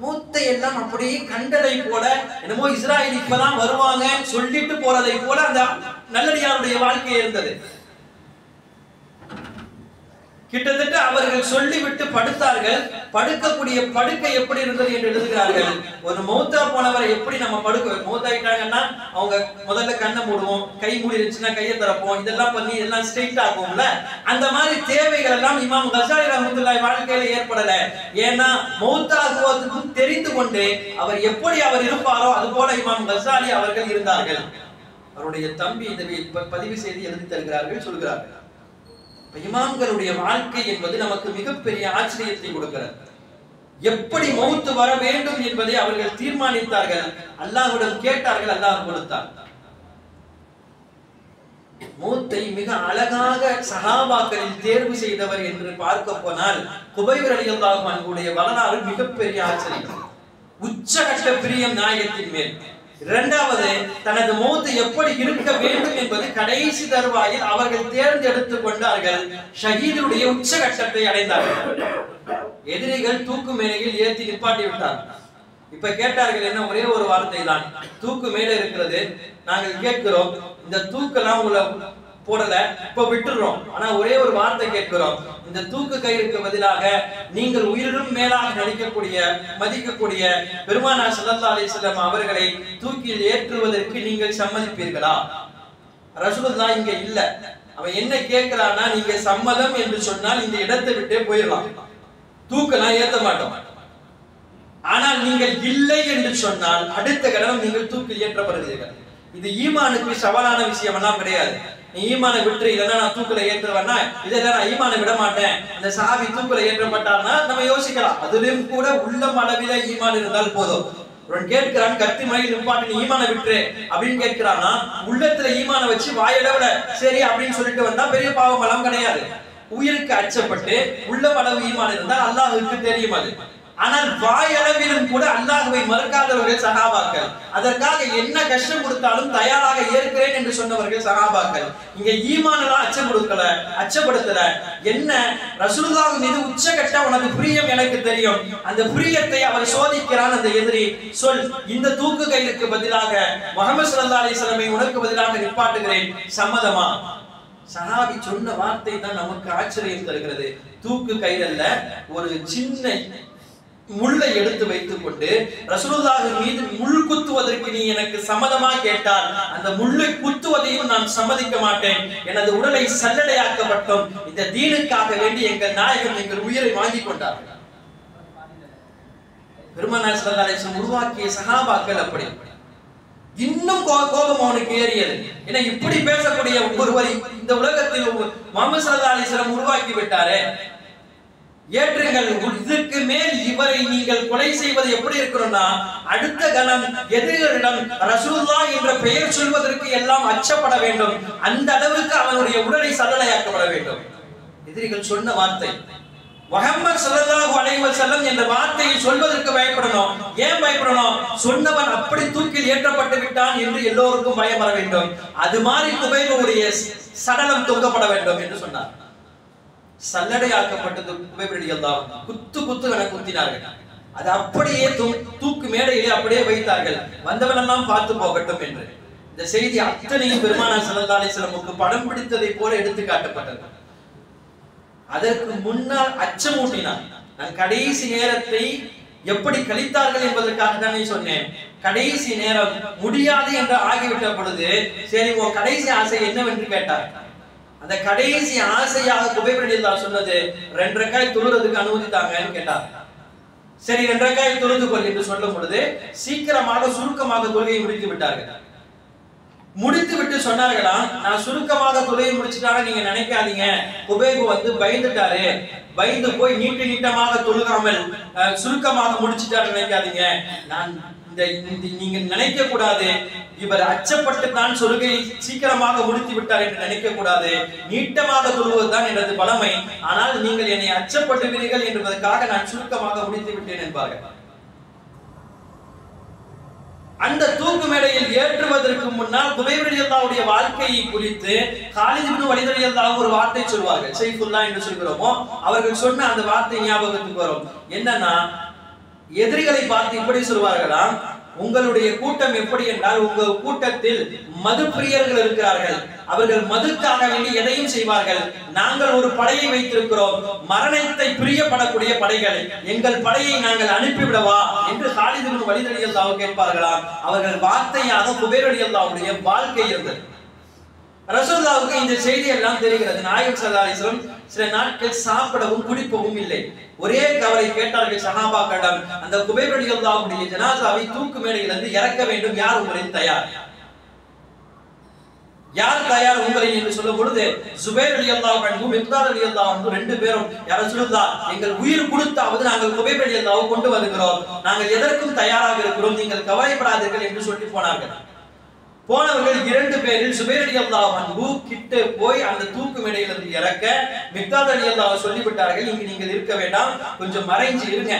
மூத்தை எல்லாம் அப்படியே கண்டதை போல, என்னமோ இஸ்ராயேல் இப்பதான் வருவாங்க சொல்லிட்டு போறதை போல அந்த நல்லடியாருடைய வாழ்க்கை இருந்தது. கிட்டத்தட்ட அவர்கள் சொல்லிவிட்டு படுத்தார்கள். படுக்கக்கூடிய படுக்கை எப்படி இருந்தது என்று எழுதுகிறார்கள். ஒரு மௌத்தா போனவரை எப்படி நம்ம படுக்க, மௌத்தாயிட்டாங்கன்னா அவங்க முதல்ல கண்ணை மூடுவோம், கை மூடி இருந்துச்சுன்னா கையை திறப்போம், இதெல்லாம் பண்ணி எல்லாம் ஸ்ட்ரெயிட் ஆகும்ல. அந்த மாதிரி தேவைகள் எல்லாம் இமாம் கஸாலி ரஹ்மத்துல்லாஹி வாழ்க்கையில ஏற்படல. ஏன்னா மௌத்தாகுவதற்கும் தெரிந்து கொண்டு அவர் எப்படி அவர் இருப்பாரோ அது போல இமாம் கஸாலி அவர்கள் இருந்தார்கள். அவருடைய தம்பி இதை பதிவு செய்து எழுதி தருகிறார்கள், சொல்கிறார்கள். இமாம்களுடைய வாழ்க்கை என்பது நமக்கு மிகப்பெரிய ஆச்சரியத்தை கொடுக்கிறது. எப்படி மௌத் வர வேண்டும் என்பதை அவர்கள் தீர்மானித்தார்கள். அல்லாஹ்விடம் கேட்டார்கள், அல்லாஹ் கொடுத்தார். மௌத்தை மிக அழகாக சஹாபாக்களில் தேர்வு செய்தவர் என்று பார்க்க போனால் குபைர் ரலியல்லாஹு அன்ஹுடைய வரலாறு மிகப்பெரிய ஆச்சரியம். உச்சகட்ட பிரியம் நாயகத்தின் மேல். இரண்டாவது, தனது மௌத் எப்படி இருக்க வேண்டும் என்பது கடைசி தருவாயில் அவர்கள் தேர்ந்தெடுத்துக் கொண்டார்கள். ஷஹீதுடைய உச்சகட்டத்தை அடைந்தார்கள். எதிரிகள் தூக்கு மேடையில் ஏற்றி நிப்பாட்டி விட்டார்கள். இப்ப கேட்டார்கள், என்ன ஒரே ஒரு வார்த்தை தான், தூக்கு மேலே இருக்கிறது, நாங்கள் கேட்கிறோம், இந்த தூக்கெல்லாம் உங்களை போடல, இப்ப விட்டுறோம், ஆனா ஒரே ஒரு வார்த்தை கேட்கிறோம், இந்த தூக்கு கயிறுக்கு பதிலாக நீங்கள் உயிரினும் மேலாக நடிக்கக்கூடிய மதிக்கக்கூடிய பெருமானார் ஸல்லல்லாஹு அலைஹி வஸல்லம் அவர்களை தூக்கில் ஏற்றுவதற்கு நீங்கள் சம்மதிப்பீர்களா? ரசூலுல்லாஹ் இங்க இல்ல. அவன் என்ன கேட்கிறானா, நீங்க சம்மதம் என்று சொன்னால் இந்த இடத்தை விட்டே போயிடலாம், தூக்கெல்லாம் ஏத்த மாட்டோம். ஆனால் நீங்கள் இல்லை என்று சொன்னால் அடுத்த கணம் நீங்கள் தூக்கில் ஏற்றப்படுகிறீர்கள். இது ஈமானுக்கு சவாலான விஷயம் எல்லாம் கிடையாது. நீ ஈமானை விட்டு இல்லைன்னா நான் தூக்கில ஏற்றுவேன்னா, இதெல்லாம் நான் ஈமானை விட மாட்டேன், அந்த சஹாபி தூக்கில ஏற்றப்பட்டார்னா நம்ம யோசிக்கலாம். அதுலயும் கூட உள்ளம் அளவில ஈமான் இருந்தால் போதும். கேட்கிறான், கத்தி மயில் நிப்பாட்டி நீ ஈமானை விட்டுரு அப்படின்னு கேட்கிறான்னா, உள்ளத்துல ஈமானை வச்சு வாயளவுல சரி அப்படின்னு சொல்லிட்டு வந்தா பெரிய பாவம் எல்லாம் கிடையாது. உயிருக்கு அச்சப்பட்டு உள்ள அளவு ஈமான் இருந்தால் அல்லாஹ்வுக்கு தெரியும் அது. ஆனால் வாயளவிலும் கூட அல்லாஹ்வை மறுக்காதவர்கள் சஹாபாக்கள். அதற்காக என்ன கஷ்டம் கொடுத்தாலும் தயாராக ஏற்கிறேன் என்று சொன்னவர்கள் சஹாபாக்கள். இங்க ஈமானெல்லாம் அச்சப்படுத்தல. என்ன ரசூலுல்லாஹ் மீது உச்சகட்ட உனது பிரியம் எனக்கு தெரியும். அந்த பிரியத்தை அவர் சோதிக்கிறான் அந்த எதிரி. சொல், இந்த தூக்கு கயிறுக்கு பதிலாக முஹம்மது ஸல்லல்லாஹு அலைஹி வஸல்லம் உனக்கு பதிலாக நிப்பாட்டுகிறேன், சம்மதமா? சஹாபி சொன்ன வார்த்தை தான் நமக்கு ஆச்சரியம் தருகிறது. தூக்கு கயிறல்ல, ஒரு சின்ன முள்ளை எடுத்து வைத்துக் கொண்டு ரசூலுல்லாஹ் மீது முள் குத்துவதற்கு நீ எனக்கு சம்மதமா கேட்டால் அந்த முள்ளை குத்துவதையும் நான் சம்மதிக்க மாட்டேன். எனது உடலை சல்லடையாக்கப்பட்டோம். இந்த தீனுக்காக வேண்டி எங்கள் நாயகம் எங்கள் உயிரை வாங்கி கொண்டார்கள். பெருமானார் ஸல்லல்லாஹு அலைஹி வஸல்லம் உருவாக்கிய சஹாபாக்கள் அப்படி. இன்னும் கோபம் அவனுக்கு ஏறியது. ஏன்னா இப்படி பேசக்கூடிய ஒருவர் இந்த உலகத்தில் முஹம்மது ஸல்லல்லாஹு அலைஹி வஸல்லம் உருவாக்கி விட்டாரே, ஏற்றுங்கள். இதற்கு மேல் இவரை நீங்கள் கொலை செய்வது எப்படி இருக்கணும்னா, அடுத்த கணம் எதிரிகளிடம் ரசூலுல்லாஹ் என்ற பெயர் சொல்வதற்கு எல்லாம் அச்சப்பட வேண்டும். அந்த அளவுக்கு அவனுடைய உடலை சல்லடையாக்கப்பட வேண்டும். எதிரிகள் சொன்ன வார்த்தை முஹம்மது ஸல்லல்லாஹு அலைஹி வஸல்லம் என்ற வார்த்தையை சொல்வதற்கு பயப்படணும். ஏன் பயப்படணும்? சொன்னவன் அப்படி தூக்கில் ஏற்றப்பட்டு விட்டான் என்று எல்லோருக்கும் பயம் வர வேண்டும். அது மாதிரி குபைபுடைய சடலம் தொங்கப்பட வேண்டும் என்று சொன்னார். சல்லடையாக்கப்பட்டது குபைப் ரலியல்லாஹு அன்ஹு. குத்து என குத்தினார்கள். அது அப்படியே தூக்கு மேடையிலே அப்படியே வைத்தார்கள். வந்தவனெல்லாம் பார்த்து போகட்டும் என்று. இந்த செய்தி அத்தனையும் பெருமானார் ஸல்லல்லாஹு அலைஹி வஸல்லமுக்கு படம் பிடித்ததை போல எடுத்து காட்டப்பட்டது. அதற்கு முன்னால் அச்சமூட்டினார். நான் கடைசி நேரத்தை எப்படி கழித்தார்கள் என்பதற்காக தானே சொன்னேன். கடைசி நேரம் முடியாது என்று ஆகிவிட்ட பொழுது சரி உன் கடைசி ஆசை என்னவென்று கேட்டார். அந்த கடைசி ஆசையாக குபைப் ரலியல்லாஹு சொன்னது 2 ரக்காய் தொழுறதுக்கு அனுமதித்தாங்கன்னு கேட்டார். சரி 2 ரக்காய் தொழுது கொள் என்று சொல்லும் பொழுது சீக்கிரமாக சுருக்கமாக தொழுகையை முடித்து விட்டார்கள். முடித்து விட்டு சொன்னார்களாம், நான் சுருக்கமாக தொழுகை முடிச்சிட்டாங்க நீங்க நினைக்காதீங்க, குபைப் பயந்துட்டாரு, பயந்து போய் நீட்டமாக தொழுகாமல் சுருக்கமாக முடிச்சிட்டாரு நினைக்காதீங்க. நான் நீங்க நினைக்க கூடாது இவர் அச்சப்பட்டு தான் சொல்கை சீக்கிரமாக முடித்து விட்டார் என்று நினைக்க கூடாது. நீட்டமாக தொழுவதுதான் எனது பலமை. ஆனால் நீங்கள் என்னை அச்சப்பட்டுவீர்கள் என்பதற்காக நான் சுருக்கமாக முடித்து விட்டேன் என்பார்கள். அந்த தூக்கு மேடையில் ஏற்றுவதற்கு முன்னால் குபைப் ரலியல்லாஹுடைய வாழ்க்கையை குறித்து காலித் இப்னு வலீத் ரலியல்லாஹு ஒரு வார்த்தை சொல்வார்கள். சைஃபுல்லாஹ் என்று சொல்கிறோமோ அவர்கள் சொன்ன அந்த வார்த்தை ஞாபகத்துக்கு வரும். என்னன்னா, எதிரிகளை பார்த்து இப்படி சொல்வார்களாம், உங்களுடைய கூட்டம் எப்படி என்றால் உங்கள் கூட்டத்தில் மது பிரியர்கள் இருக்கிறார்கள். அவர்கள் மதுக்காக வேண்டி எதையும் செய்வார்கள். நாங்கள் ஒரு படையை வைத்திருக்கிறோம், மரணத்தை பிரியப்படக்கூடிய படைகள். எங்கள் படையை நாங்கள் அனுப்பிவிடவா என்று காலித் இப்னு வலீத் ரலியல்லாஹு கேட்பார்களாம். அவர்கள் வார்த்தையாக குபைப் ரலியல்லாஹுடைய வாழ்க்கை இருந்தது. ரசூலுல்லாஹ்வுக்கு இந்த செய்தி எல்லாம் தெரிகிறது. நாயகம் ஸல்லல்லாஹு அலைஹி வஸல்லம் சில நாட்கள் சாப்பிடவும் குடிப்பவும் இல்லை. ஒரே கவலை கேட்டார்கள் சஹாபாக்களிடம், அந்த குபைப் ரலியல்லாஹுடைய ஜனாசாவை தூக்கு மேடையிலிருந்து இறக்க வேண்டும், யார் உங்களில் தயார்? யார் தயார் உங்களில் என்று சொல்லும் பொழுது ஜுபைர் ரலியல்லாஹு அன்ஹு மிக்தார் ரலியல்லாஹு அன்ஹு 2 பேரும் யா ரசூலுல்லாஹ் எங்கள் உயிர் கொடுத்தாவது நாங்கள் குபைப் ரலியல்லாஹு கொண்டு வருகிறோம், நாங்கள் எதற்கும் தயாராக இருக்கிறோம், நீங்கள் கவலைப்படாதீர்கள் என்று சொல்லி போனார்கள். போனவர்கள் 2 பேரில் ஜுபைர் ரலியல்லாஹு அன்ஹு கிட்ட போய் அந்த தூக்கு மேடையிலிருந்து இறக்க மிக்தார் ரலியல்லாஹு சொல்லிவிட்டார்கள், இங்கு நீங்கள் இருக்க வேண்டாம், கொஞ்சம் மறைஞ்சு இருங்க.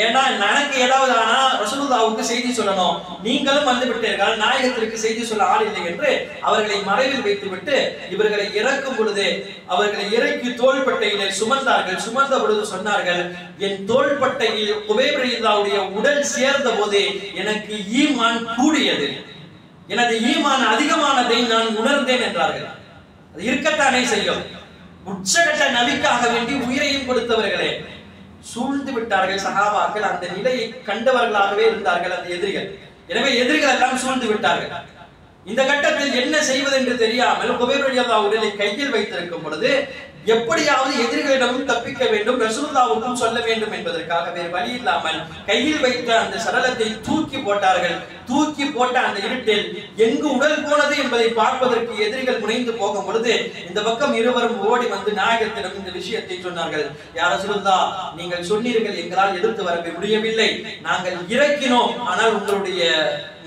ஏன்னா எனக்கு ஏதாவது ஆனா ரசூலுல்லாஹ்வுக்கு செய்தி சொல்லணும், நீங்களும் வந்து விட்டீர்கள், நாயகத்திற்கு செய்தி சொல்ல ஆள் இல்லை என்று அவர்களை மறைவில் வைத்துவிட்டு இவர்களை இறக்கும் பொழுது அவர்களை இறக்கி தோள்பட்டையிலே சுமந்தார்கள். சுமந்த பொழுது சொன்னார்கள், என் தோள்பட்டையில் குபைப் ரலியல்லாஹுடைய உடல் சேர்ந்த போது எனக்கு ஈமான் கூடியது, எனது ஈமான் அதிகமானதை நான் உணர்ந்தேன் என்றார்கள். அது இருக்கத்தானே செய்யும். உச்சகட்ட நபிக்காக வேண்டி உயிரையும் கொடுத்தவர்களே சூழ்ந்து விட்டார்கள் சஹாபாக்கள். அந்த நிலையை கண்டவர்களாகவே இருந்தார்கள் அந்த எதிரிகள். எனவே எதிரிகள் எல்லாம் சூழ்ந்து விட்டார்கள். இந்த கட்டத்தில் என்ன செய்வது என்று தெரியாமல் குபைப் ரலியல்லாஹு உடலை கையில் வைத்திருக்கும் பொழுது எப்படியாவது எதிரிகளிடமும் தப்பிக்க வேண்டும், ரசூலுல்லாஹ்வுக்கும் சொல்ல வேண்டும் என்பதற்காக வேறு வழி இல்லாமல் கையில் வைத்த அந்த சடலத்தை தூக்கி போட்டார்கள். தூக்கி போட்ட அந்த இருட்டில் எங்கு உடல் போனது என்பதை பார்ப்பதற்கு எதிரிகள் முனைந்து போகும் பொழுது இந்த பக்கம் இருவரும் ஓடி வந்து நாயகத்திடம் இந்த விஷயத்தை சொன்னார்கள். யா ரசூலுல்லாஹ், நீங்கள் சொன்னீர்கள் எங்களால் எதிர்த்து வர முடியவில்லை, நாங்கள் இறக்கினோம், ஆனால் உங்களுடைய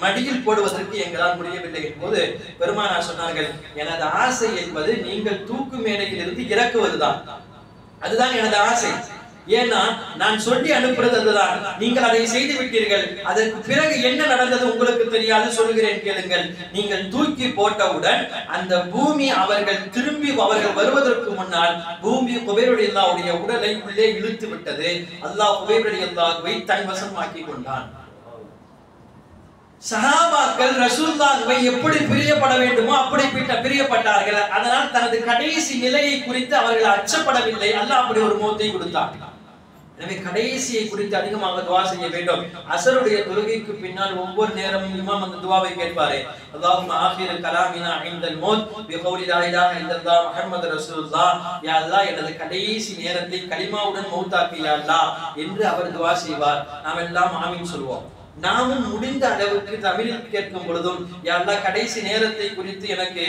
மடியில் போடுவதற்கு எங்களால் முடியவில்லை என்பது பெருமானார் சொன்னார்கள், எனது ஆசை என்பது நீங்கள் தூக்கு மேடையில் இருந்து இறக்குவதுதான், அதுதான் எனது ஆசை. ஏன்னா நான் சொல்லி அனுப்புறது அதுதான். நீங்கள் அதை செய்து விட்டீர்கள். அதற்கு பிறகு என்ன நடந்தது உங்களுக்கு தெரியாது, சொல்கிறேன் கேளுங்கள். நீங்கள் தூக்கி போட்டவுடன் அந்த பூமி அவர்கள் வருவதற்கு முன்னால் பூமி குபைர் ரலியல்லாஹுடைய உடலை உள்ளே இழுத்து விட்டது. அல்லாஹ் குபைர் ரலியல்லாஹுவை தன் வசமாக்கி கொண்டான். சஹாபாக்கள் ரசூலுல்லாஹ்வை எப்படி பிரியப்பட வேண்டுமோ அப்படி பிரியப்பட்டார்கள். அதனால் தனது கடைசி நிலையை குறித்து அவர்கள் அச்சப்படவில்லை. அல்லாஹ் அப்படி ஒரு மௌத்தை கொடுத்தான். எனவே கடைசியை குறித்து அதிகமாக துஆ செய்ய வேண்டும். அஸருடைய தொழுகைக்கு பின்னால் ஒவ்வொரு நேரமும் இமாம் அந்த துஆவை கேட்பாரே, அல்லாஹும்ம ஆகிர கலாமினா இன்தல் மௌத் பிகௌலி லா இலாஹா இல்லல்லாஹ் முஹம்மது ரசூலுல்லாஹ். யா அல்லாஹ் எனது கடைசி நேரத்தை கலிமாவுடன் மௌத்தாக்கி யா அல்லாஹ் என்று அவர் துஆ செய்வார். நாம் எல்லாம் ஆமீன் சொல்வோம். நாமும் முடிந்த அளவுக்கு தமிழில் கேட்கும் பொழுதும் யா அல்லாஹ் கடைசி நேரத்தை குறித்து எனக்கு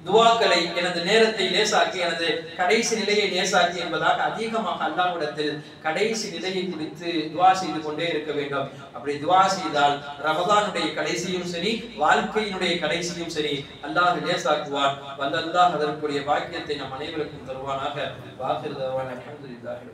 துஆக்களை, எனது நேரத்தை லேசாக்கி, எனது கடைசி நிலையை லேசாக்கி என்பதாக அதிகமாக அல்லாஹ்விடத்தில் கடைசி நிலையை குறித்து துஆ செய்து கொண்டே இருக்க வேண்டும். அப்படி துஆ செய்தால் ரமதானுடைய கடைசியும் சரி, வாழ்க்கையினுடைய கடைசியும் சரி அல்லாஹ் லேசாக்குவான். வல்லல்லாஹ் அதற்குரிய பாக்கியத்தை நம் அனைவருக்கும் தருவானாக. வாஹிர் தஅவானா அல்ஹம்துலில்லாஹி.